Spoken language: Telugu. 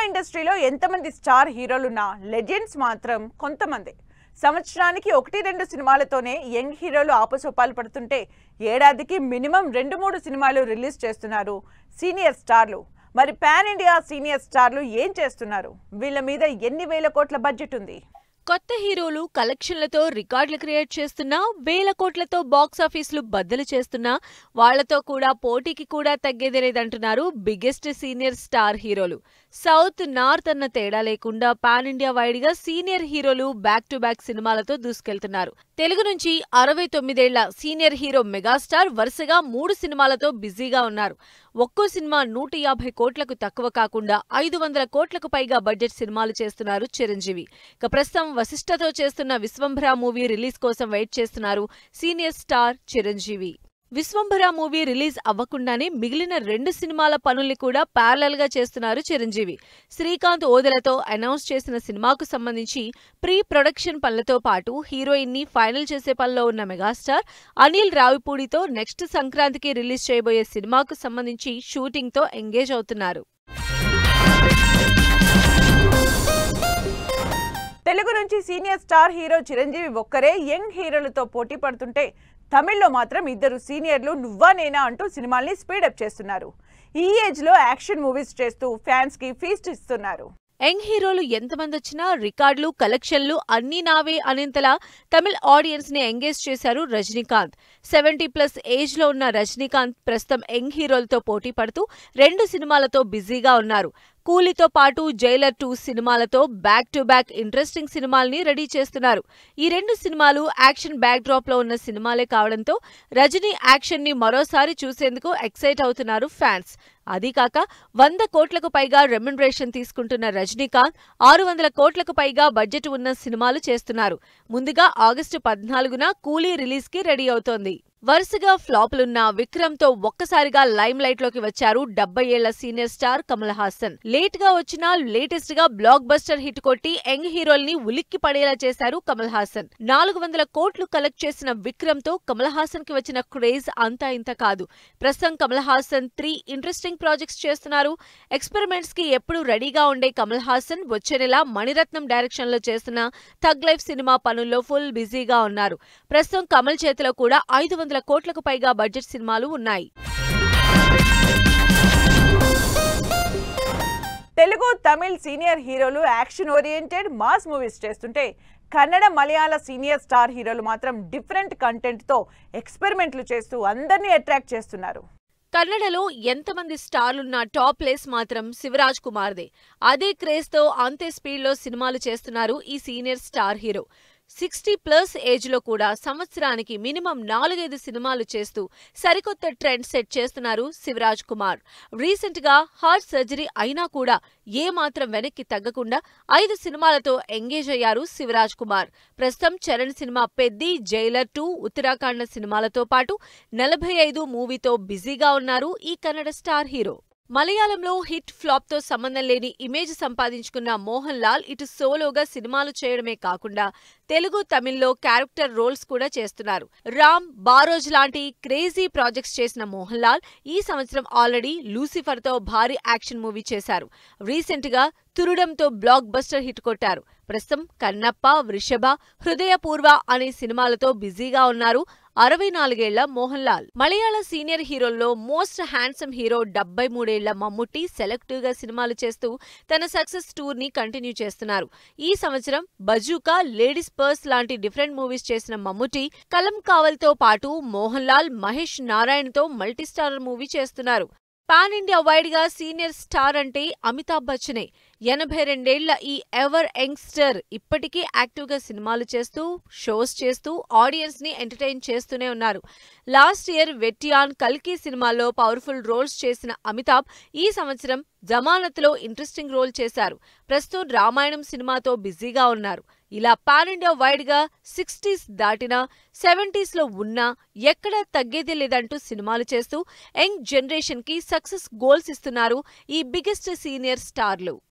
ఇండస్ట్రీలో ఎంతమంది స్టార్ హీరోలున్నా లెజెండ్స్ మాత్రం కొంతమంది. సంవత్సరానికి 1-2 సినిమాలతోనే యంగ్ హీరోలు ఆపసోపాలు పడుతుంటే ఏడాదికి మినిమం 2-3 సినిమాలు రిలీజ్ చేస్తున్నారు సీనియర్ స్టార్లు. మరి పాన్ ఇండియా సీనియర్ స్టార్లు ఏం చేస్తున్నారు? వీళ్ళ మీద ఎన్ని వేల కోట్ల బడ్జెట్ ఉంది? కొత్త హీరోలు కలెక్షన్లతో రికార్డులు క్రియేట్ చేస్తున్నా, వేల కోట్లతో బాక్సాఫీసులు బద్దలు చేస్తున్నా వాళ్లతో కూడా పోటీకి కూడా తగ్గేదే లేదంటున్నారు బిగ్గెస్ట్ సీనియర్ స్టార్ హీరోలు. సౌత్ నార్త్ అన్న తేడా లేకుండా పాన్ ఇండియా వైడ్గా సీనియర్ హీరోలు బ్యాక్ టు బ్యాక్ సినిమాలతో దూసుకెళ్తున్నారు. తెలుగు నుంచి 69 ఏళ్ల సీనియర్ హీరో మెగాస్టార్ వరుసగా 3 సినిమాలతో బిజీగా ఉన్నారు. ఒక్కో సినిమా 150 కోట్లకు తక్కువ కాకుండా 500 కోట్లకు పైగా బడ్జెట్ సినిమాలు చేస్తున్నారు చిరంజీవి. ఇక ప్రస్తుతం వశిష్ఠతో చేస్తున్న విశ్వంభర మూవీ రిలీజ్ కోసం వెయిట్ చేస్తున్నారు senior star Chiranjeevi. Vishwambhara movie release అవ్వకుండానే మిగిలిన 2 సినిమాల పనుల్ని కూడా ప్యారలల్ గా చేస్తున్నారు చిరంజీవి. శ్రీకాంత్ ఓదెలతో అనౌన్స్ చేసిన సినిమాకు సంబంధించి ప్రీ ప్రొడక్షన్ పనులతో పాటు హీరోయిన్ ని ఫైనల్ చేసే పనిలో ఉన్న మెగాస్టార్ అనిల్ రావిపూడితో నెక్స్ట్ సంక్రాంతికి రిలీజ్ చేయబోయే సినిమాకు సంబంధించి షూటింగ్ తో ఎంగేజ్ అవుతున్నారు. తెలుగు నుంచి సీనియర్ స్టార్ హీరో చిరంజీవి ఒక్కరే యంగ్ హీరోలతో పోటీ పడుతుంటే తమిళ్లో మాత్రం 2 సీనియర్లు నువ్వా నేనా అంటూ సినిమాల్ని స్పీడప్ చేస్తున్నారు. ఈ ఏజ్ లో యాక్షన్ మూవీస్ చేస్తూ ఫ్యాన్స్ కి ఫీస్ట్ ఇస్తున్నారు. యంగ్ హీరోలు ఎంతమంది వచ్చినా రికార్డులు కలెక్షన్లు అన్నీ నావే అనేంతలా తమిళ్ ఆడియన్స్ ని ఎంగేజ్ చేశారు రజనీకాంత్. 70+ ఏజ్ లో ఉన్న రజనీకాంత్ ప్రస్తుతం యంగ్ హీరోలతో పోటీ పడుతూ 2 సినిమాలతో బిజీగా ఉన్నారు. కూలీతో పాటు జైలర్ 2 సినిమాలతో బ్యాక్ టు బ్యాక్ ఇంట్రెస్టింగ్ సినిమాల్ని రెడీ చేస్తున్నారు. ఈ 2 సినిమాలు యాక్షన్ బ్యాక్ డ్రాప్ లో ఉన్న సినిమాలే కావడంతో రజనీ యాక్షన్ ని మరోసారి చూసేందుకు ఎక్సైట్ అవుతున్నారు ఫ్యాన్స్. అదీకాక 100 కోట్లకు పైగా రెమ్యునరేషన్ తీసుకుంటున్న రజనీకాంత్ 600 కోట్లకు పైగా బడ్జెట్ ఉన్న సినిమాలు చేస్తున్నారు. ముందుగా ఆగస్టు 14న కూలీ రిలీజ్ కి రెడీ అవుతోంది. వరుసగా ఫ్లాపులున్న విక్రమ్ తో ఒక్కసారిగా లైమ్ లైట్ లోకి వచ్చారు 70 ఏళ్ల senior star Kamal Haasan. Late గా వచ్చినా లేటెస్ట్ గా బ్లాక్ బస్టర్ హిట్ కొట్టి యంగ్ హీరోల్ని ఉలిక్కి పడేలా చేశారు కమల్ హాసన్. 400 కోట్లు కలెక్ట్ చేసిన విక్రమ్ తో కమల్ హాసన్ కి వచ్చిన క్రేజ్ అంతా ఇంత కాదు. ప్రస్తుతం కమల్ హాసన్ 3 ఇంట్రెస్టింగ్ ప్రాజెక్ట్స్ చేస్తున్నారు. ఎక్స్పెరిమెంట్స్ కి ఎప్పుడు రెడీగా ఉండే కమల్ హాసన్ వచ్చే నెల మణిరత్నం డైరెక్షన్ లో చేస్తున్న థగ్ లైఫ్ సినిమా పనుల్లో ఫుల్ బిజీగా ఉన్నారు. ప్రస్తుతం కమల్ చేతిలో కూడా 500 కోట్లకు పైగా బడ్జెట్ సినిమాలు ఉన్నాయి. తెలుగు తమిళ్ సీనియర్ హీరోలు యాక్షన్ ఓరియంటెడ్ మాస్ మూవీస్ చేస్తుంటే కన్నడ మలయాళ సీనియర్ స్టార్ హీరోలు మాత్రం డిఫరెంట్ కంటెంట్ తో ఎక్స్పెరిమెంట్లు చేస్తూ అందరినీ అట్రాక్ట్ చేస్తున్నారు. కన్నడలో ఎంతమంది స్టార్లున్న టాప్ ప్లేస్ మాత్రం శివరాజ్ కుమార్దే. అదే క్రేజ్ తో అంతే స్పీడ్ లో సినిమాలు చేస్తున్నారు ఈ సీనియర్ స్టార్ హీరో. 60+ ఏజ్ లో కూడా సంవత్సరానికి మినిమం 4-5 సినిమాలు చేస్తూ సరికొత్త ట్రెండ్ సెట్ చేస్తున్నారు శివరాజ్ కుమార్. రీసెంట్ గా హార్ట్ సర్జరీ అయినా కూడా ఏ మాత్రం వెనక్కి తగ్గకుండా 5 సినిమాలతో ఎంగేజ్ అయ్యారు శివరాజ్ కుమార్. ప్రస్తుతం చరణ్ సినిమా పెద్ది, జైలర్ 2, ఉత్తరాఖండ్ సినిమాలతో పాటు 45 మూవీతో బిజీగా ఉన్నారు ఈ కన్నడ స్టార్ హీరో. మలయాళంలో హిట్ ఫ్లాప్ తో సంబంధం లేని ఇమేజ్ సంపాదించుకున్న మోహన్ లాల్ ఇటు సోలోగా సినిమాలు చేయడమే కాకుండా తెలుగు, తమిళ్లో క్యారెక్టర్ రోల్స్ కూడా చేస్తున్నారు. రామ్, బారోజ్ లాంటి క్రేజీ ప్రాజెక్ట్స్ చేసిన మోహన్ లాల్ ఈ సంవత్సరం ఆల్రెడీ లూసిఫర్ తో భారీ యాక్షన్ మూవీ చేశారు. రీసెంట్ గా తురుడంతో బ్లాక్ బస్టర్ హిట్ కొట్టారు. ప్రస్తుతం కన్నప్ప, వృషభ, హృదయపూర్వ అనే సినిమాలతో బిజీగా ఉన్నారు 64 ఏళ్ల మోహన్ లాల్. మలయాళ సీనియర్ హీరోల్లో మోస్ట్ హ్యాండ్సమ్ హీరో 73 ఏళ్ల మమ్ముట్టి సెలెక్టివ్ గా సినిమాలు చేస్తూ తన సక్సెస్ టూర్ ని కంటిన్యూ చేస్తున్నారు. ఈ సంవత్సరం బజూకా, లేడీస్ పర్స్ లాంటి డిఫరెంట్ మూవీస్ చేసిన మమ్ముట్టి కలం కావల్తో పాటు మోహన్ లాల్, మహేష్ నారాయణ్ తో మల్టీస్టారర్ మూవీ చేస్తున్నారు. పాన్ ఇండియా వైడ్ గా సీనియర్ స్టార్ అంటే అమితాబ్ బచ్చనే. 82 ఏళ్ల ఈ ఎవర్ యంగ్స్టర్ ఇప్పటికీ యాక్టివ్ గా సినిమాలు చేస్తూ, షోస్ చేస్తూ ఆడియన్స్ ని ఎంటర్టైన్ చేస్తూనే ఉన్నారు. లాస్ట్ ఇయర్ వెట్టియాన్, కల్కి సినిమాల్లో పవర్ఫుల్ రోల్స్ చేసిన అమితాబ్ ఈ సంవత్సరం జమానత్ లో ఇంట్రెస్టింగ్ రోల్ చేశారు. ప్రస్తుతం రామాయణం సినిమాతో బిజీగా ఉన్నారు. ఇలా పాన్ ఇండియా వైడ్ గా 60s దాటినా 70s లో ఉన్నా ఎక్కడా తగ్గేదే లేదంటూ సినిమాలు చేస్తూ యంగ్ జనరేషన్ కి సక్సెస్ గోల్స్ ఇస్తున్నారు ఈ బిగ్గెస్ట్ సీనియర్ స్టార్లు.